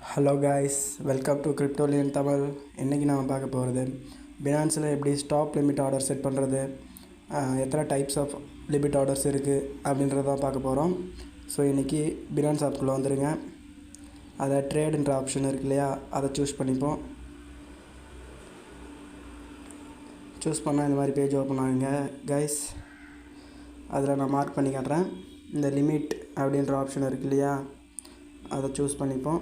Hello guys, welcome to Cryptolian Tamil. இன்றைக்கி நாம் பார்க்க போகிறது பினான்ஸில் எப்படி ஸ்டாப் லிமிட் ஆர்டர் செட் பண்ணுறது, எத்தனை டைப்ஸ் ஆஃப் லிமிட் ஆர்டர்ஸ் இருக்குது அப்படின்றதான் பார்க்க போகிறோம். ஸோ இன்றைக்கி பினான்ஸ் ஆப்குள்ளே வந்துடுங்க. அதை ட்ரேடுன்ற ஆப்ஷன் இருக்கு இல்லையா, அதை சூஸ் பண்ணிப்போம். சூஸ் பண்ணால் இந்த மாதிரி பேஜ் ஓப்பன் ஆகுங்க கைஸ். அதில் நான் மார்க் பண்ணி காட்டுறேன். இந்த லிமிட் அப்படின்ற ஆப்ஷன் இருக்கு இல்லையா, அதை சூஸ் பண்ணிப்போம்.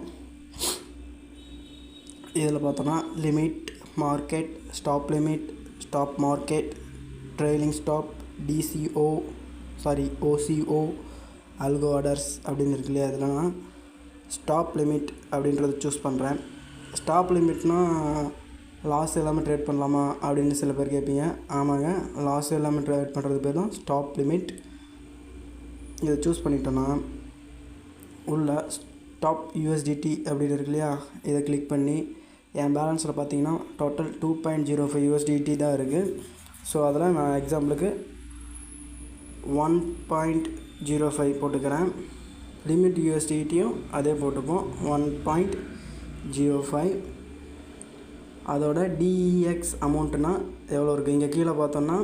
இதில் பார்த்தோன்னா limit, market, stop limit, stop market, trailing stop, OCO, algo orders அப்படின்னு இருக்கு இல்லையா. அதில் நான் ஸ்டாப் லிமிட் அப்படின்றத சூஸ் பண்ணுறேன். ஸ்டாப் லிமிட்னால் லாஸ் இல்லாமல் ட்ரேட் பண்ணலாமா அப்படின்னு சில பேர் கேட்பீங்க. ஆமாங்க, லாஸ் இல்லாமல் ட்ரேட் பண்ணுறது பேர் தான் ஸ்டாப் லிமிட். இதை சூஸ் பண்ணிட்டோன்னா உள்ள ஸ்டாப் யூஎஸ்டிடி அப்படின்னு இருக்கு இல்லையா, இதை கிளிக் பண்ணி என் பேலன்ஸில் பார்த்தீங்கன்னா டோட்டல் 2.05 USDT தான் இருக்குது. ஸோ அதில் நான் எக்ஸாம்பிளுக்கு 1.05 போட்டுக்கிறேன். லிமிட் யூஎஸ்டிடியும் அதே போட்டுப்போம், 1.05. அதோட டிஇஎக்ஸ் அமௌண்ட்டுனா எவ்வளோ இருக்குது, இங்கே கீழே பார்த்தோன்னா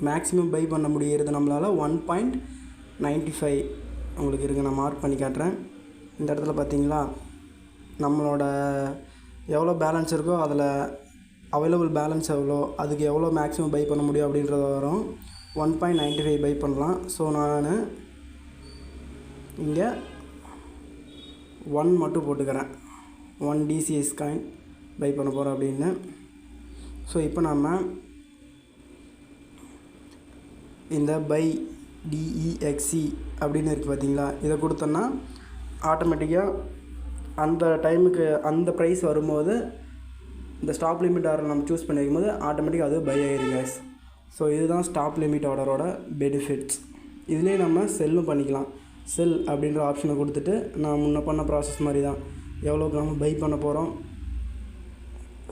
மேக்ஸிமம் பை பண்ண முடிகிறது நம்மளால் 1.95 உங்களுக்கு இருக்குது. நான் மார்க் பண்ணி காட்டுறேன். இந்த இடத்துல பார்த்தீங்களா, நம்மளோட எவ்வளோ பேலன்ஸ் இருக்கோ அதில் அவைலபிள் பேலன்ஸ் எவ்வளோ, அதுக்கு எவ்வளோ மேக்ஸிமம் பை பண்ண முடியும் அப்படின்றத வரும். 1.95 பை பண்ணலாம். ஸோ நான் இங்கே 1 மட்டும் போட்டுக்கிறேன். 1 DCS காயின் பை பண்ண போகிறோம் அப்படின்னு. ஸோ இப்போ நம்ம இந்த பை டிஇஎக்சி அப்படின்னு இருக்குது பார்த்தீங்களா, இதை கொடுத்தோன்னா ஆட்டோமேட்டிக்காக அந்த டைமுக்கு அந்த ப்ரைஸ் வரும்போது இந்த ஸ்டாப் லிமிட் ஆர்டர் நம்ம சூஸ் பண்ணி வைக்கும்போது ஆட்டோமேட்டிக்காக அது பை ஆகிடும் கேஸ். ஸோ இதுதான் ஸ்டாப் லிமிட் ஆர்டரோட பெனிஃபிட்ஸ். இதுலேயே நம்ம செல்லும் பண்ணிக்கலாம். செல் அப்படின்ற ஆப்ஷனை கொடுத்துட்டு நான் முன்ன பண்ண ப்ராசஸ் மாதிரி தான், எவ்வளோக்கு நம்ம பை பண்ண போகிறோம்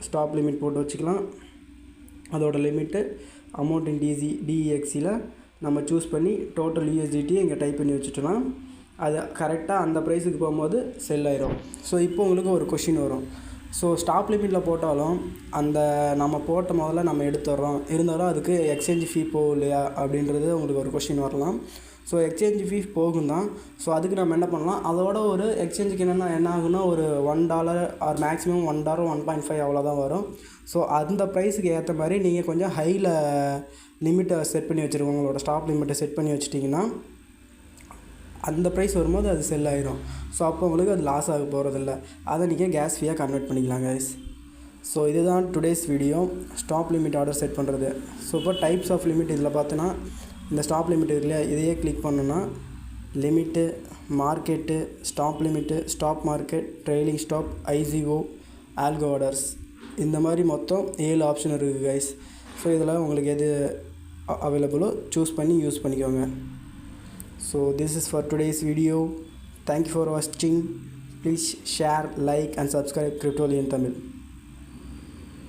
ஸ்டாப் லிமிட் போட்டு வச்சுக்கலாம். அதோட லிமிட்டு அமௌண்ட் இன் டிஇஎக்சியில் நம்ம சூஸ் பண்ணி டோட்டல் யூஎஸ்டிடி இங்கே டைப் பண்ணி வச்சுட்டோன்னா அது கரெக்டாக அந்த ப்ரைஸுக்கு போகும்போது செல் ஆயிரும். ஸோ இப்போ உங்களுக்கு ஒரு கொஷின் வரும். ஸோ ஸ்டாப் லிமிட்டில் போட்டாலும் அந்த நம்ம போட்ட முதல்ல நம்ம எடுத்துடுறோம், இருந்தாலும் அதுக்கு எக்ஸ்சேஞ்ச் ஃபீ போகும் இல்லையா அப்படின்றது உங்களுக்கு ஒரு கொஷின் வரலாம். ஸோ எக்ஸ்சேஞ்ச் ஃபீ போகும் தான். ஸோ அதுக்கு நம்ம என்ன பண்ணலாம், அதோட ஒரு எக்ஸ்சேஞ்சுக்கு என்ன ஆகுன்னா ஒரு $1 ஆர் மேக்ஸிமம் $1 1.5 அவ்வளோதான் வரும். ஸோ அந்த ப்ரைஸுக்கு ஏற்ற மாதிரி நீங்கள் கொஞ்சம் ஹையில் லிமிட்டை செட் பண்ணி வச்சுருக்கோங்க. உங்களோட ஸ்டாப் லிமிட்டை செட் பண்ணி வச்சிட்டிங்கன்னா அந்த ப்ரைஸ் வரும்போது அது செல் ஆகிடும். ஸோ அப்போ உங்களுக்கு அது லாஸ் ஆக போகிறதில்ல. அதை நீங்கள் கேஸ் ஃபீயாக கன்வெர்ட் பண்ணிக்கலாம் கைஸ். ஸோ இதுதான் today's video, stop limit order set பண்ணுறது. ஸோ இப்போ டைப்ஸ் ஆஃப் லிமிட் இதில் பார்த்தோன்னா இந்த ஸ்டாப் லிமிட் இருக்குல்லையா, இதையே கிளிக் பண்ணோன்னா limit, market, stop limit, stop market, trailing stop, ICO, algo orders, இந்த மாதிரி மொத்தம் 7 ஆப்ஷன் இருக்குது கைஸ். ஸோ இதில் உங்களுக்கு எது அவைலபிளோ சூஸ் பண்ணி யூஸ் பண்ணிக்கோங்க. So this is for today's video. Thank you for watching. Please share, like and subscribe Cryptolian Tamil.